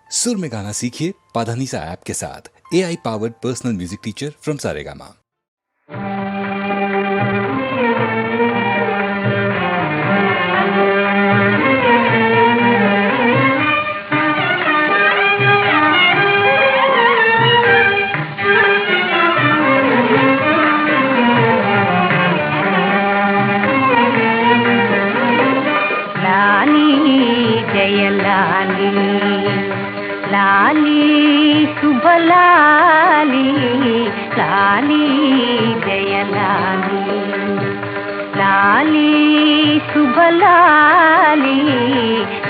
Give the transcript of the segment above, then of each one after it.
सुर में गाना सीखिए पाधानीसा ऐप के साथ। AI powered personal music teacher from Saregama. लाली शुभ लाली लाली जय लाली लाली शुभ लाली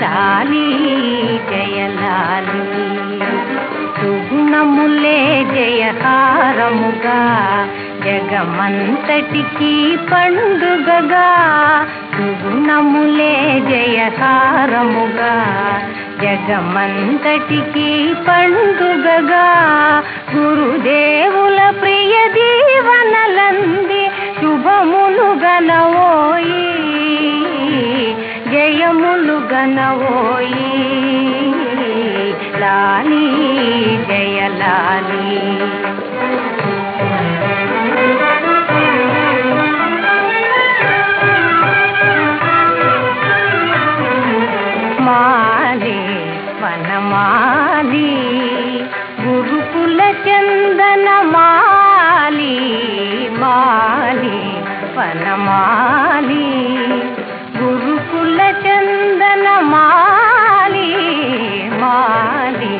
लाली जय लाली సుగుణములే జయహారముగా జగమంతటికి పండుగగా సుగుణములే జయహారముగా జగమంతటికి పండుగగా గురుదేవుల ప్రియ దీవనలంది శుభములు గనవోయి జయములు గనవోయి లాలి జయ లాలి వనమాలి గురుకుల చందన మాలి మాలి వనమాలి గురుకుల చందన మాలి మాలి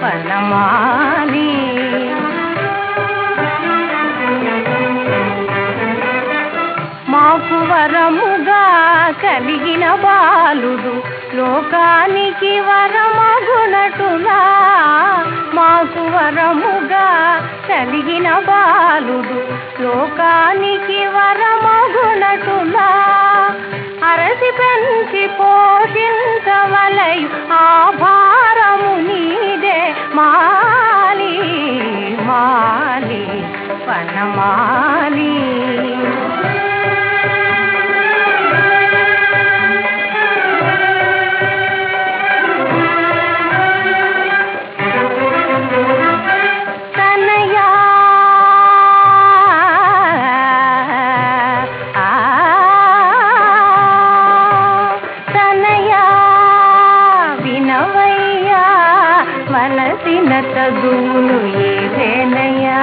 వనమాలి మాకు వరముగా కలిగిన బాలుడు లోకానికి వరమగునటులా మాకు వరముగా కలిగిన బాలుడు లోకానికి వరమగునటులా అరసి పెంచి పోషించవలయు ఆ భారము నీదే మాలి మాలి వనమాలి వలసిన తగులు ఏవేనయ్యా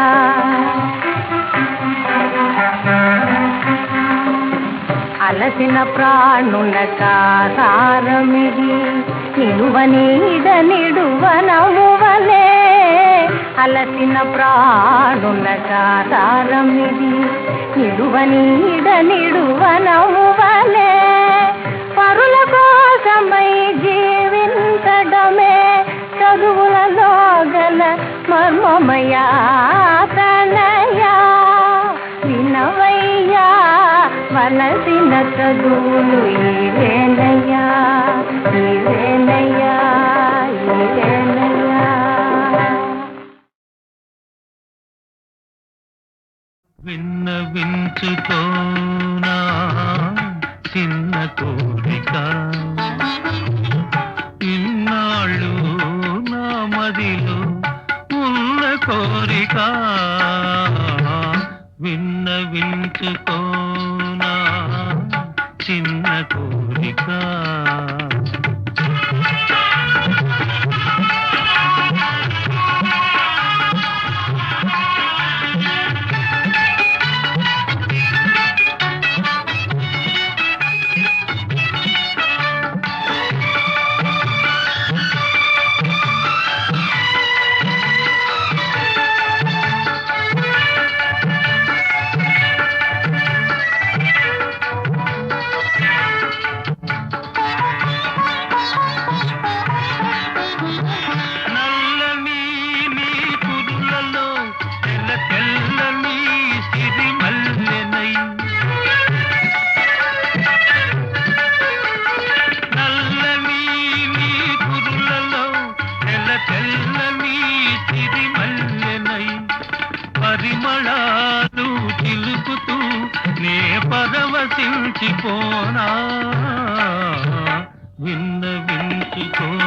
అలసిన ప్రాణుల కాసారమిది నిలువ నీడ నిడువనమువలే అలసిన ప్రాణుల కాసారమిది నిలువ నీడ నిడువనమువలే పరుల కోసమై జీవించడమే చదువులలో గల మర్మమయా తనయా వినవయ్యా వలసిన చదువులు ఇవేనయ్యా ఇవేనయ్యా ఇవేనయ్యా విన్నవించుకోనా చిన్న కోరిక ఇన్నాళ్ళు నా మదిలో ఉన్న కోరిక విన్నవించుకోనా చిన్న కోరిక పరిమళాలు చిలుకుతూ నే పరవశించిపోనా విన్నవించుకోనా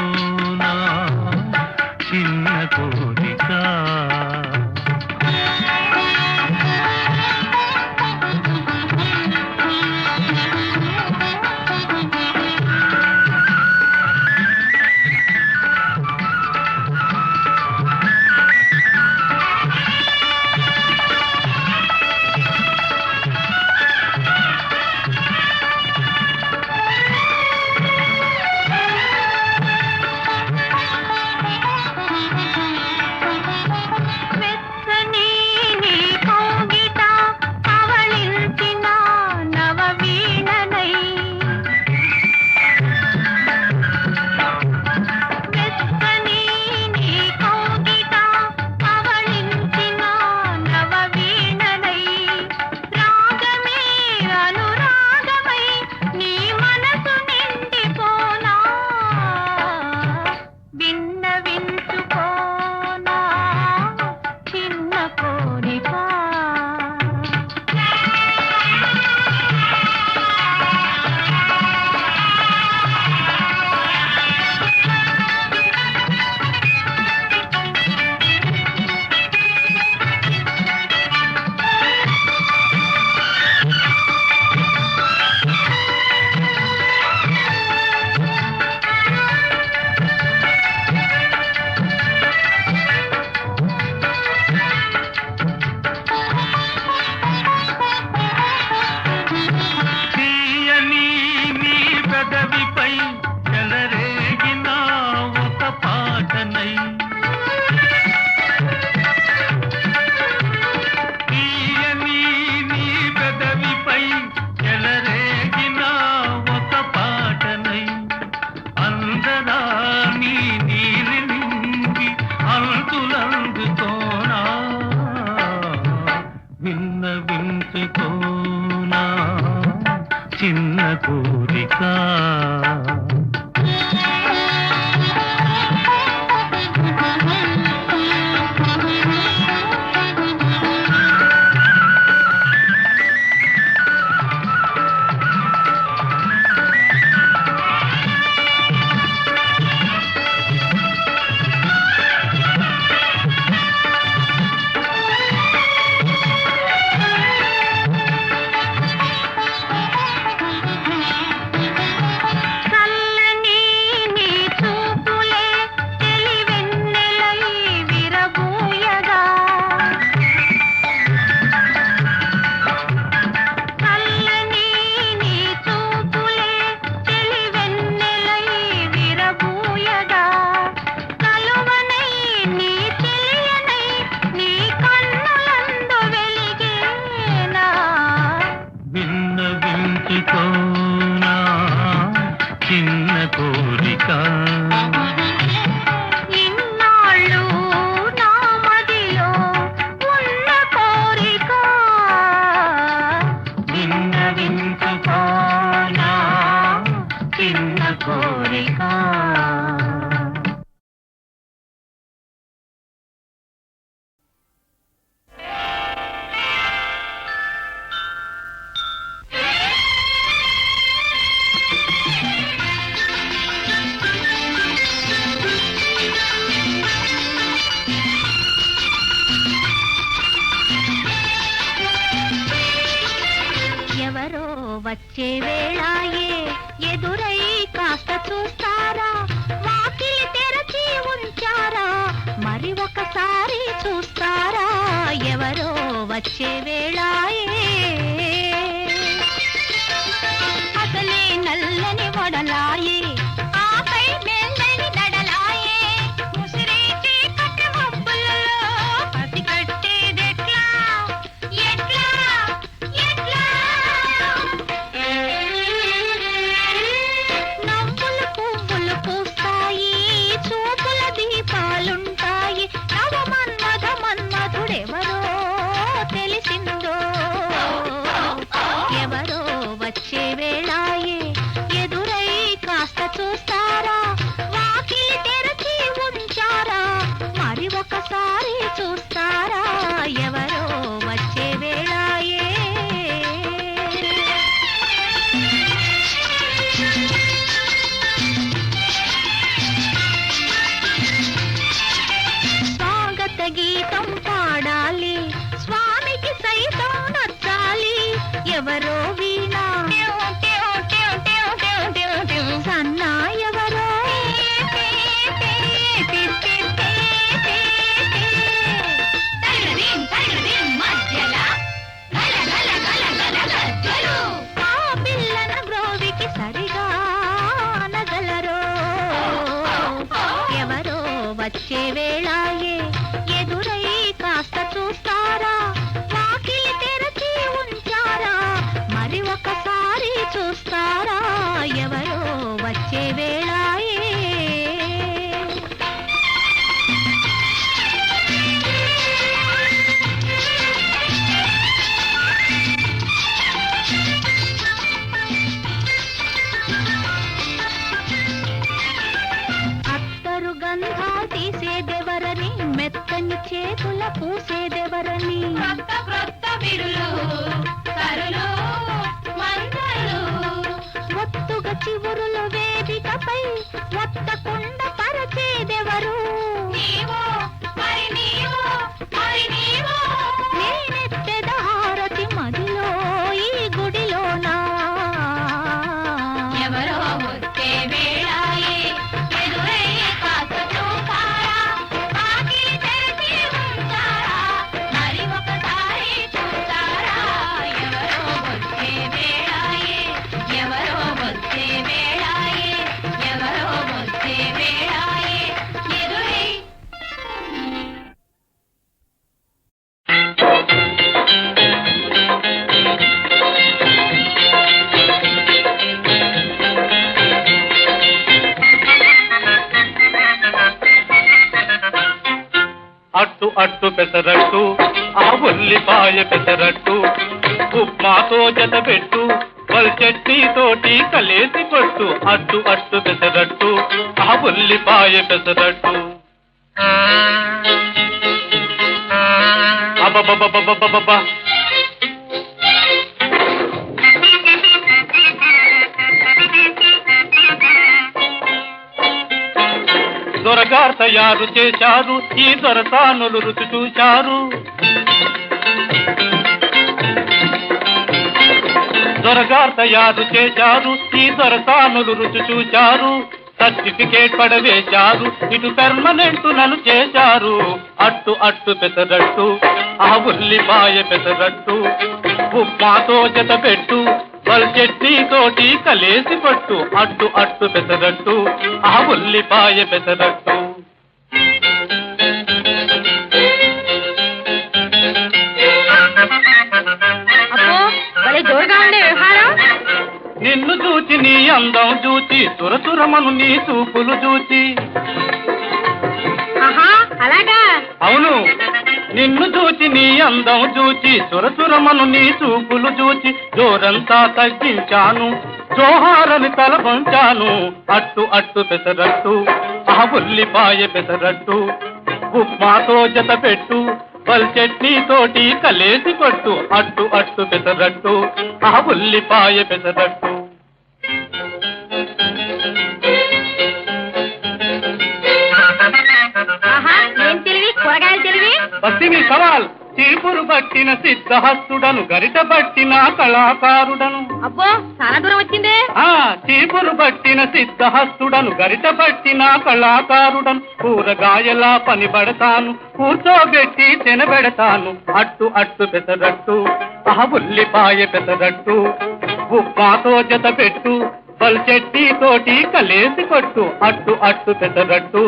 వచ్చే వేళాయే ఎదురై కాస్త చూస్తారా వాకిలి తెరచి ఉంచారా మరి ఒకసారి చూస్తారా ఎవరో వచ్చే వేళాయే అసలే నల్లని వడలాయే ఆపై మెల్లని దడలాయే ముసిరే చీకటి మబ్బులలో పసిగట్టేదెట్లా ఎట్లా ఎట్లా నవ్వులు పువ్వులు పూస్తాయి చూపుల దీపాలుంటాయి నవ మన్మధ మన్మధుడెవరో తెలిసిందో ఎవరో వచ్చే వేళాయే ఎదురై కాస్త చూస్తారా వాకిలి తెరచి ఉంచారా మరి ఒకసారి చూస్తారా ఎవరో వచ్చే వేళాయే స్వాగత గీతం పాడాలి స్వామికి సైతం నచ్చాలి ఎవరో వీణా సన్నా ఎవరో ఆ పిల్లన బ్రోవికి సరిగా నగలరో ఎవరో వచ్చే వేళాయే ఎదురై కాస్త చూస్తారా వాకిలి తెరచి ఉంచారా మరి ఒకసారి చూస్తారా ఎవరో వచ్చే వేళాయే అత్తరు గంధాలు తీసేదెవరని మెత్తని చేతుల పూసేదెవరని ఒత్తుగా చివురులు వేదికపై ఒత్తకుండ పరచేదెవరు నేనెత్తెద హారతి మదిలో ఈ గుడిలోనా ఎవరో వచ్చే వేళాయే ఎదురై కాస్త చూస్తారా వాకిలి తెరచి ఉంచారా మరి ఒకసారి చూస్తారా ఎవరో వచ్చే వేళాయే ఎవరో వచ్చే వేళాయే ఎవరో వచ్చే వేళాయే ఎదురై అట్టు అట్టు పెసరట్టు ఆ ఉల్లిపాయ పెసరట్టు ఉప్మాతో జతబెట్టు వల్ చట్నీ తోటి కలేసి కొట్టు అట్టు అట్టు పెసరట్టు ఆ ఉల్లిపాయ పెసరట్టు అబ్బబ్బబ్బబ్బబ్బబ్బ దొరగారు తయారు చేశారు ఈ దొరసానులు రుచి చూశారు దొరగారు తయారు చేశారు ఈ దొరసానులు రుచి చూశారు సర్టిఫికేట్ పడవేశారు ఇటు పెర్మనెంట్ నన్ను చేశారు అట్టు అట్టు పెసరట్టు ఆ ఉల్లిపాయ పెసరట్టు ఉప్మాతో జతబెట్టు వల్ చట్నీ తోటి కలేసి కొట్టు అట్టు అట్టు పెసరట్టు ఆ ఉల్లిపాయ పెసరట్టు జోరుగా ఉండే వ్యవహారం నిన్ను చూచి నీ అందం చూచి తురతురమను నీ చూపులు చూచి అలాగా అవును నిన్ను చూచి నీ అందం చూచి తురతురమను నీ చూపులు చూచి జోరంతా తగ్గించాను జోహారని తలపంచాను అట్టు అట్టు పెసరట్టు ఆ ఉల్లిపాయ పెసరట్టు ఉప్మాతో జతబెట్టు వల్ చట్నీ తోటి కలేసి కొట్టు అట్టు అట్టు పెసరట్టు ఆ ఉల్లిపాయ పెసరట్టు ఏం తెలివి కూరగాయలు తెలివి పసిమి సవాల్ చీపురు పట్టిన సిద్ధహస్తుడను గరిట పట్టిన కళాకారుడను. అబ్బో చాలా దూరం వచ్చిందే. చీపురు పట్టిన సిద్ధహస్తుడను గరిట పట్టిన కళాకారుడను. కూరగాయలా పని పడతాను, కూర్చోబెట్టి తినబెడతాను. అట్టు అట్టు పెసరట్టు, ఉల్లిపాయ పెసరట్టు, ఉప్మాతో జత పెట్టు, పల్చెట్టి తోటి కలేసి కొట్టు. అట్టు అట్టు పెసరట్టు,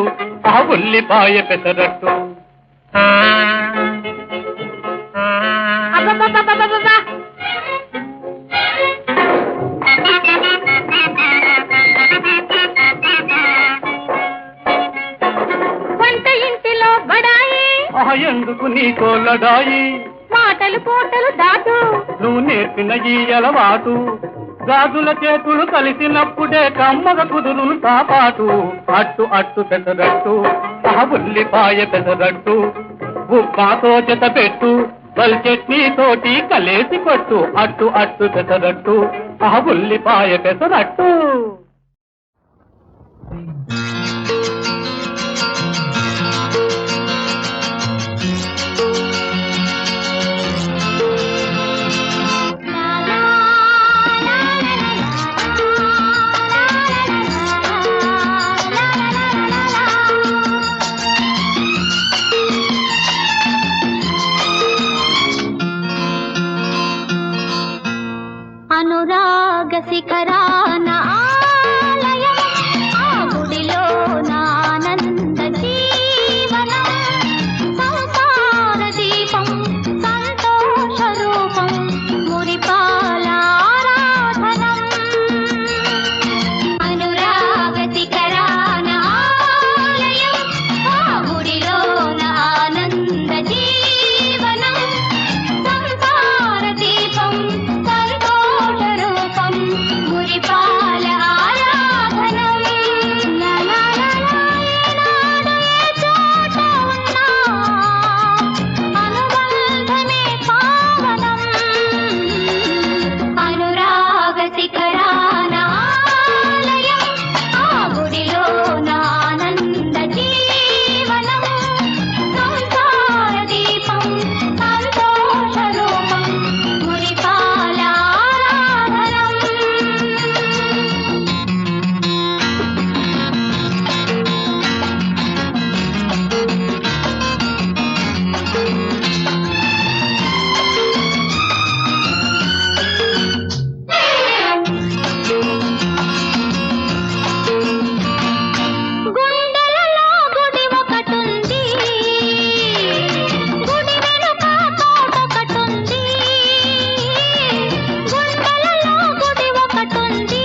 ఉల్లిపాయ పెసరట్టు. అబ్బబ్బబ్బబ్బబ్బబ్బా. వంట ఇంటిలో బడాయి, ఎందుకు నీ కోలడాయి? మాటలు పూటలు దాటు, నువ్వు నేర్పిన ఈ అలవాటు. గాజుల చేతులు కలిసినప్పుడే కమ్మగ కుదురును కాపాటు. అట్టు అట్టు పెసరట్టు, ఉల్లిపాయ పెసరట్టు, ఉప్మాతో జత పెట్టు, పల్చెట్నీ తోటి కలేసి కొట్టు. అట్టు అట్టు పెసరట్టు, ఉల్లిపాయ పెసరట్టు. అనురాగ శిఖరాన ఆలయం, ఆ గుడిలో నానంద జీవనం. సంసార దీపం సంతోష రూపం, మురిపాల ఆరాధనం. అనురాగ శిఖరాన ఆలయం, ఆ గుడిలో నానంద జీవనం. సంసార దీపం సంతోష రూపం, మురిపాల ఆరాధనం. ఏనాడు ఏ చోట ఉన్నా అనుబంధమే పావనం. అనురాగ శిఖరాన ఆలయం, ఆ గుడిలో నానంద జీవనం. సంసార దీపం సంతోష రూపం, మురిపాల ఆరాధనం. గుండెలలో గుడి ఒకటుంది, గుడి వెనుక తోటొకటుంది. గుండెలలో గుడి ఒకటుంది,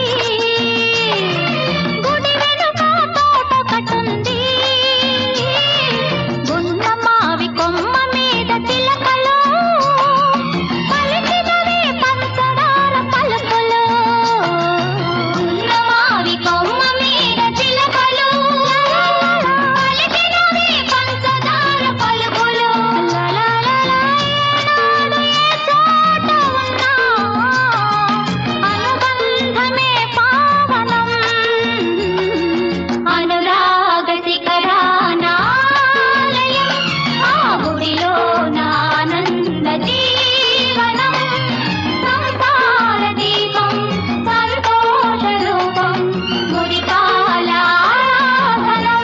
గుడి వెనుక తోటొకటుంది. గున్న మావి కొమ్మ మీద చిలకలు, పలికినవి పంచదార పలుకులు. గున్న మావి కొమ్మ మీద చిలకలు, పలికినవి పంచదార పలుకులు. ఏనాడు ఏ చోట ఉన్నా అనుబంధమే పావనం. అనురాగ శిఖరాన ఆలయం, ఆ గుడిలో నానంద జీవనం. సంసార దీపం సంతోష రూపం, మురిపాల ఆరాధనం.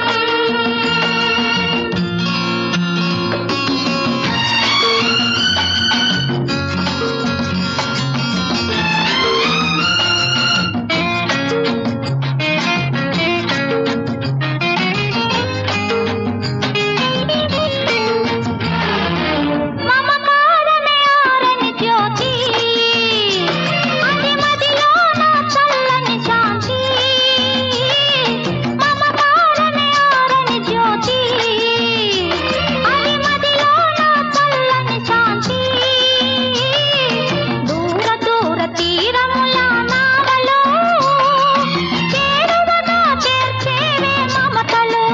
మమకారమే ఆరని జ్యోతి, అది మదిలోన చల్లని శాంతి. మమకారమే ఆరని జ్యోతి, అది మదిలోన చల్లని శాంతి. దూర దూర తీరముల నావలో చేరువగా చేర్చేవే మమతలు.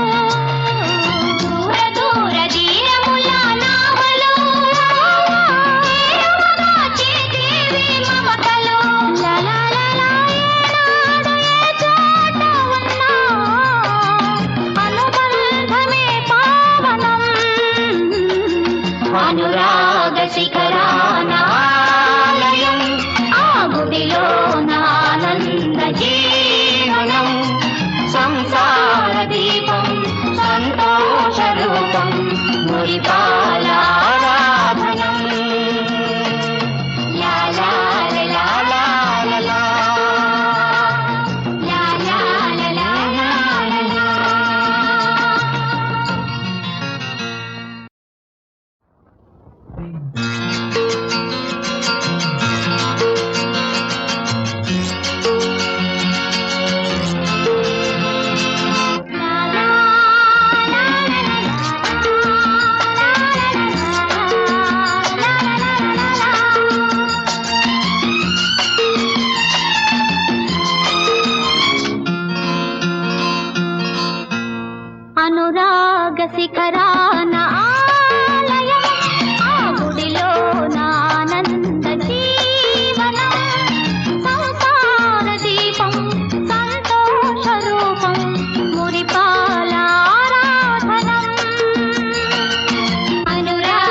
దూర దూర తీరముల నావలో చేరువగా చేర్చేవే మమతలు. ఏనాడు ఏ చోట ఉన్నా అనుబంధమే పావనం. అనురాగ శిఖరానాలయం ఆ గుడిలో ఆనంద జీవనం సంసార దీపం సంతోష రూపం మురిపాలారాధనం లా లా లా లా లా లా లా లా లా లా లా లా. అనురాగ శిఖరాన ఆలయం ఆ గుడిలో ఆనంద జీవనం సంసార దీపం సంతోష రూపం మురిపాలారాధనం అనురాగ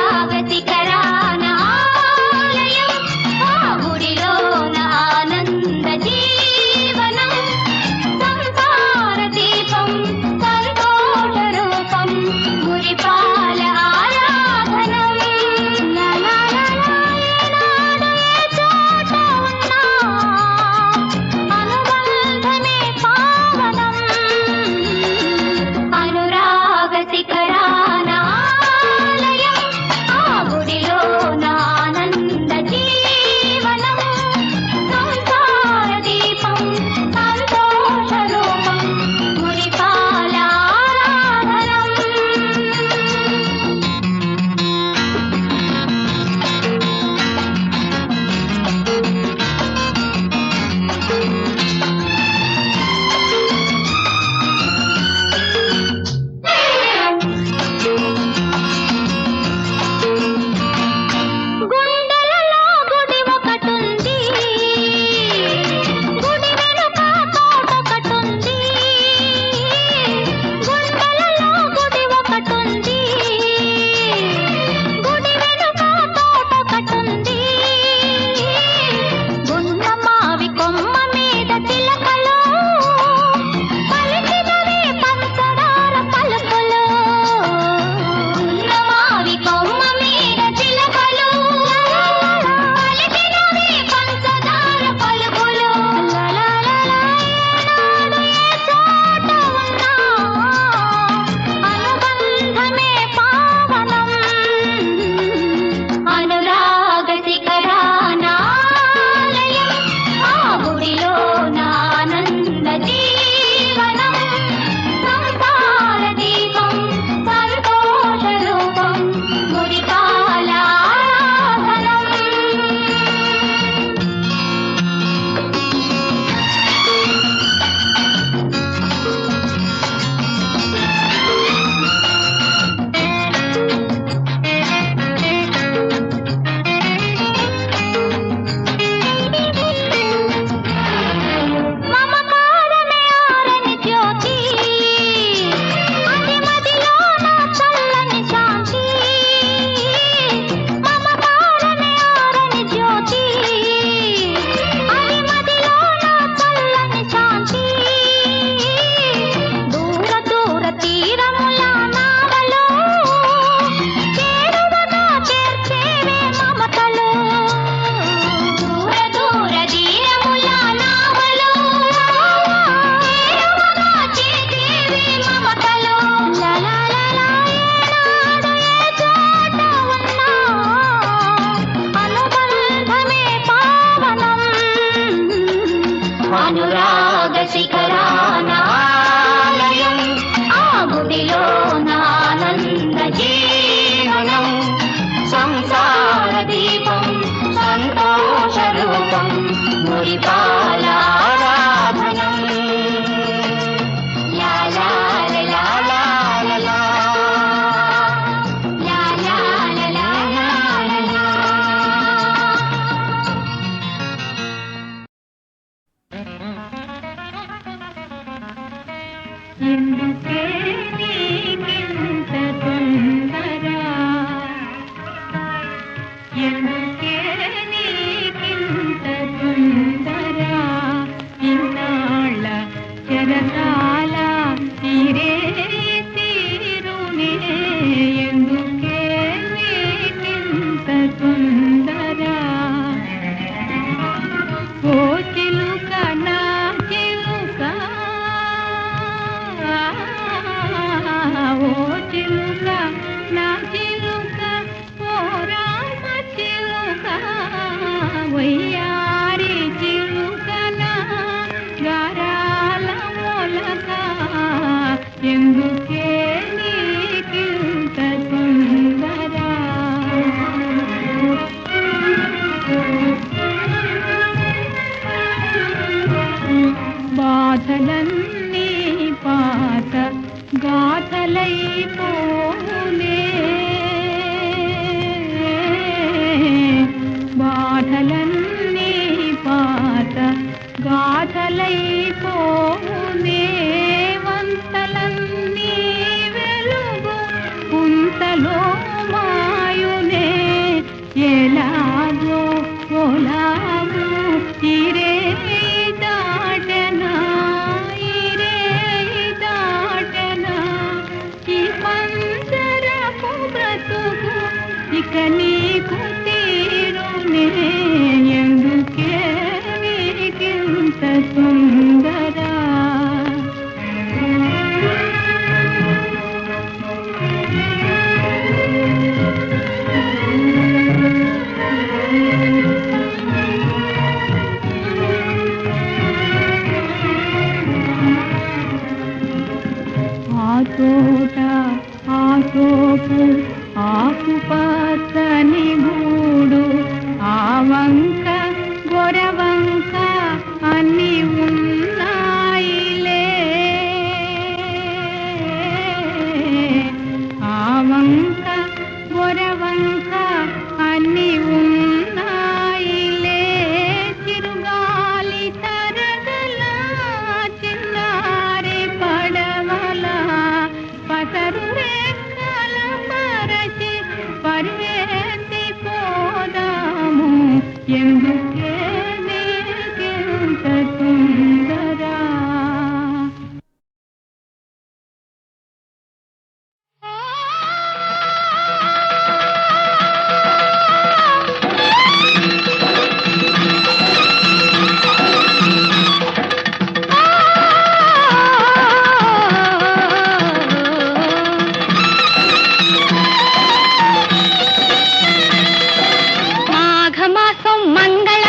శిఖరాన ఆలయం ఆ గుడిలో ఆనంద జీవనం సంసార దీపం సంతోష రూపం మురిపాల ఆరాధనం లా లా లా లా ఏనాడు ఏ చోట ఉన్నా అనుబంధమే పావనం అనురాగ శిఖరాన ఆలయం ఆ గుడిలో ఆనంద జీవనం సంసార దీపం సంతోష రూపం మురిపాల ఆరాధనం. చిలుక నా చిలుక ఓ రామ చిలుక వయ్యారి చిలుకన గారాల మొలక ఎందుకే నీకింత తొందర బాధలన్నీ పాత గాథలైపోనే బాధలన్నీ పాత గాథలైపోనే వంతలన్నీ వెలుగు పుంతలో మాయునే ఎలాగో ఒలాగో ఇరే దాటనా ఇరే దాటనా ఈ పంజరపు బ్రతుకు ఇక నీకు తీరునే ఎందుకే నీకింత సుందర ఆ తోట ఆ తోపు ఆకుపచ్చని గూడు ఆ వంక గొరవంక అన్ని ఉన్నాయిలే ఆ వంక గొరవంక అన్ని ఉన్నాయిలే చిరుగాలి తరగల చిన్నారి పడవల పసరు రెక్కల పరచి పరివేసి పోదాము ఎందుకే నీకింత తొందర మాఘమాసం మంగళ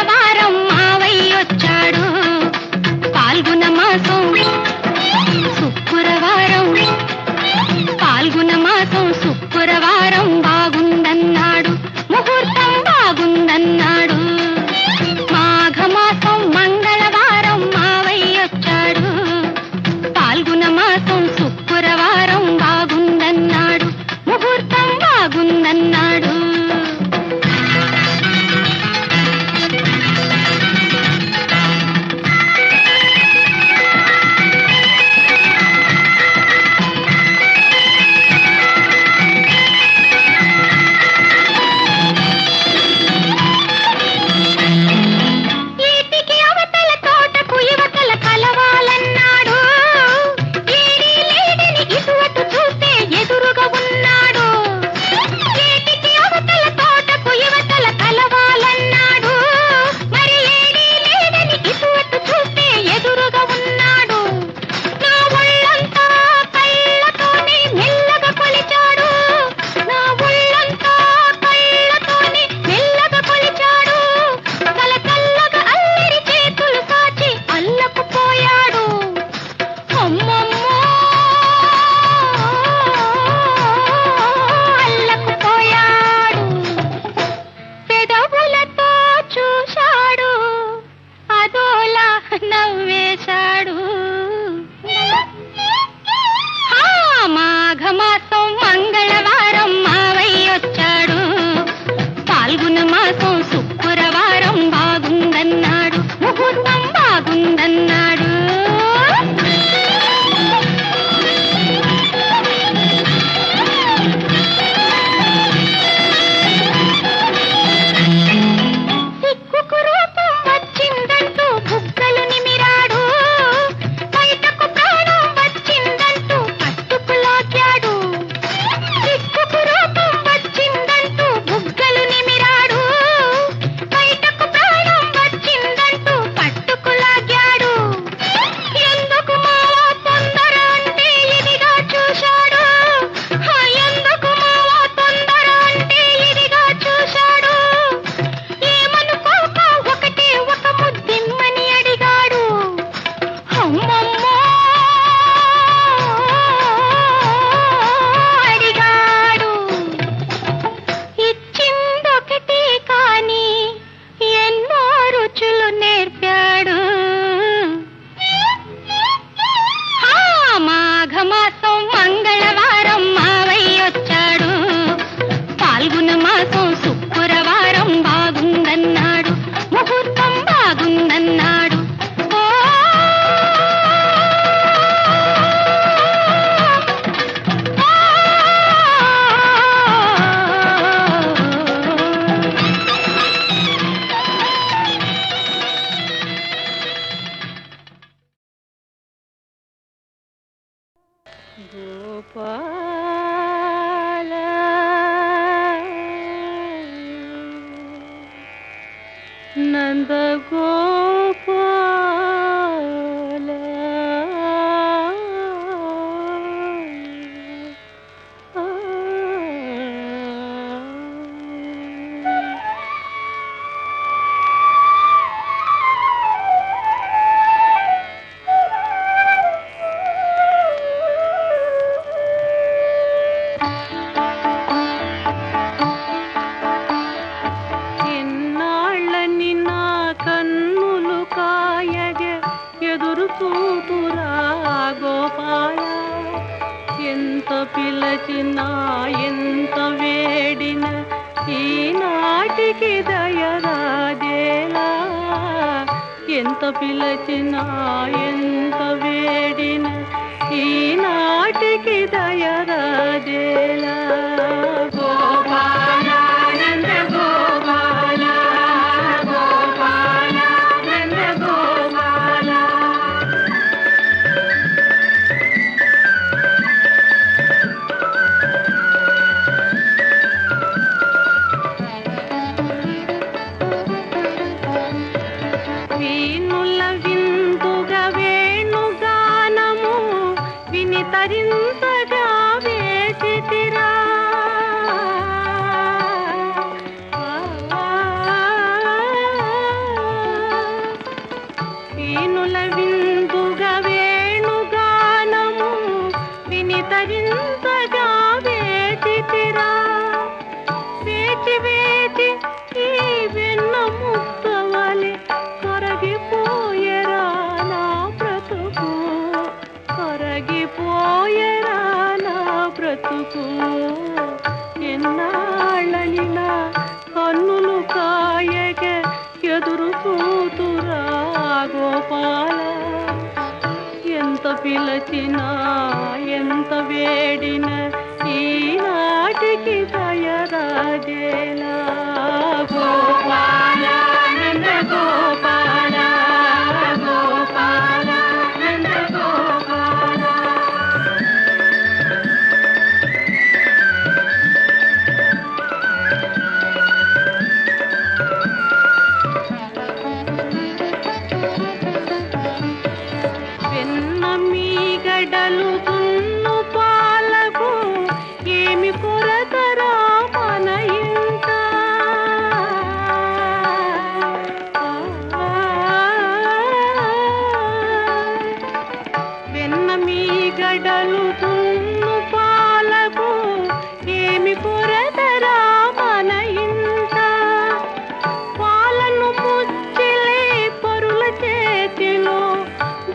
పిలచినా ఎంత వేడిన ఈనాటికి దయరాజేలా ఎంత పిలచినా ఎంత వేడిన ఈనాటికి దయరాజేలా గోపాల నంద గోపాల గోపాల నంద గోపాల వీణుల విందుగా వేణుగానము విని తరింతగా వేసితిరా వీణుల విందుగా వేణుగానము విని తరింతగా వేసితిరా వేచి వేచి ఈ వెన్న ముద్దవలె కరగిపోయెరా నా బ్రతుకు కరగిపోయెరా నా బ్రతుకు ఎన్నాళ్ళనినా కన్నులు కాయగ ఎదురు చూతురా గోపాల ఎంత పిలచినా ఎంత వేడిన ఈనాటికి దయరాజేలా గోపాల నంద గోపాల గోపాల నంద గోపాల వెన్న మీగడలు దున్ను పాలకు ఏమి కొరతరా మన ఇంట వెన్న మీగడలు దున్ను పాలకు ఏమి కొరతరా మన ఇంట పాలను ముచ్చిలే పరుల చేతిలో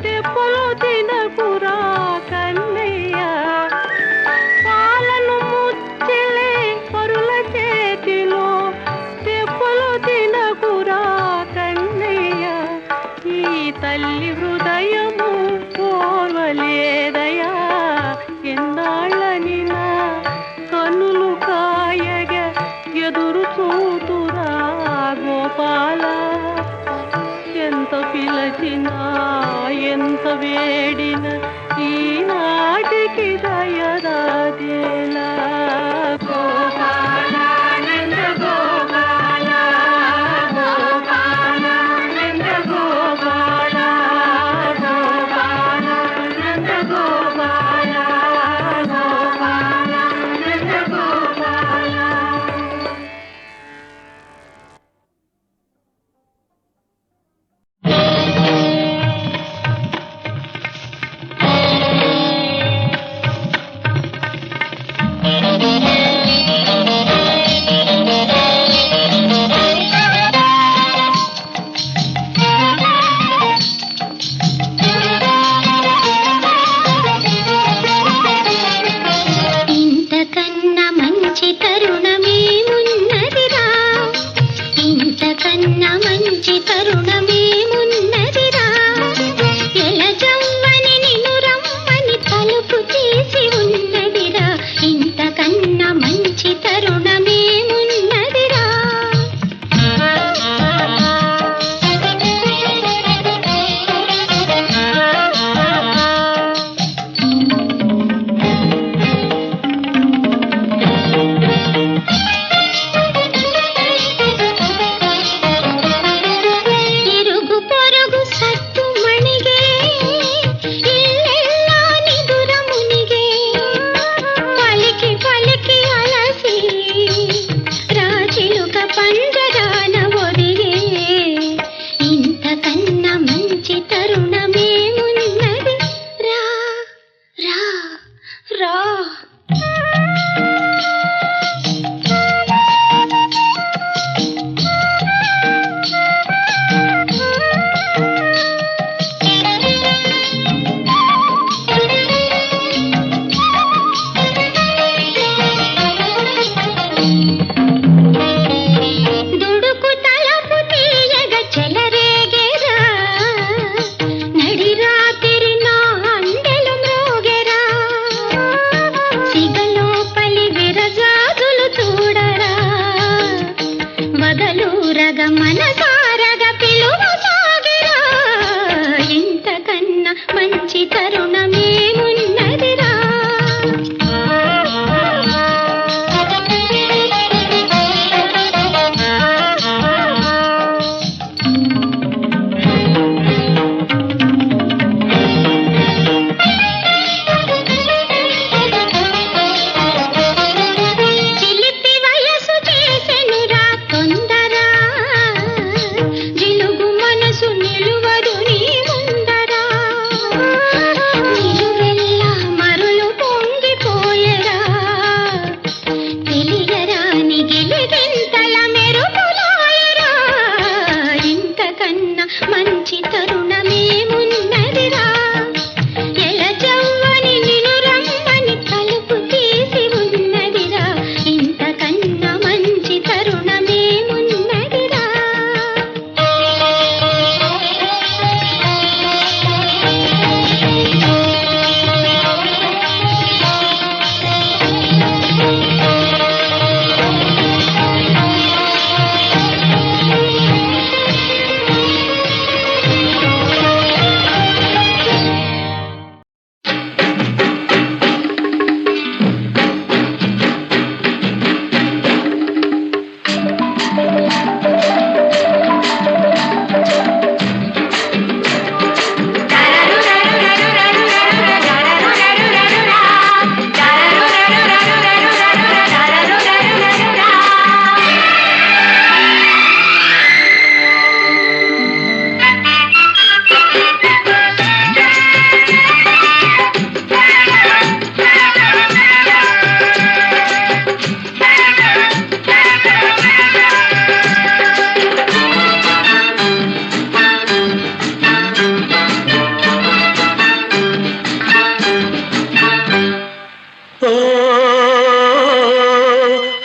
దెబ్బలు తినకురా కన్నయ్య పాలను ముచ్చిలే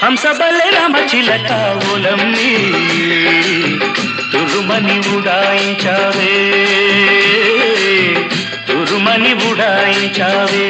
హంసబల్లె రామచిలక ఓలమ్మి తురుమని ఉడాయించావే తురుమని ఉడాయించావే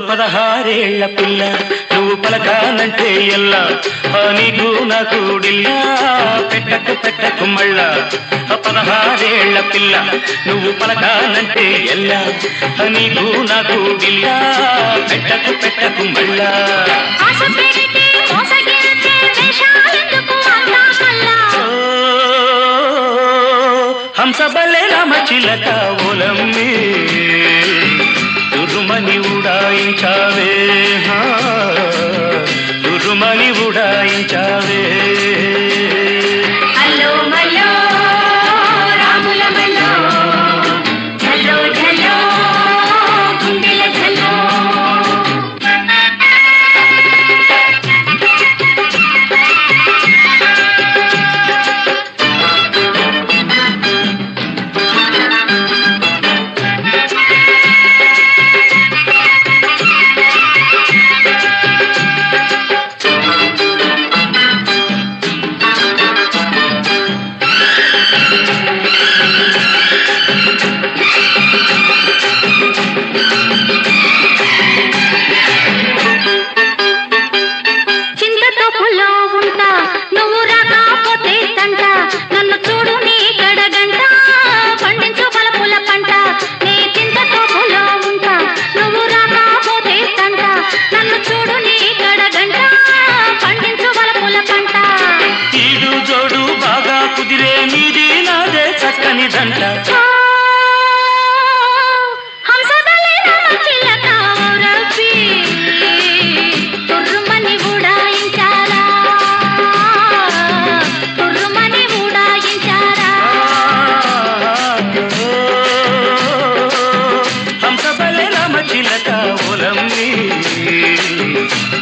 పదహారేళ్ల పిల్ల నువ్వు పలకానంటే ఎల్లా నీకు నాకు డిల్లా పెట్టకు మళ్ళా 16 పిల్ల నువ్వు పలకానంటే ఎల్లా నీకు నాకు డిల్లా పెట్టకు మళ్ళా హంసబల్లె రామచిలక ఓలమ్మి తురుమని ఉడాయించావే తురుమని ఉడాయించావే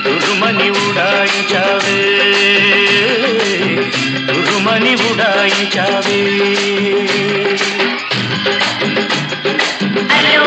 తురుమని ఉడాయించావే తురుమని ఉడాయించావే అలో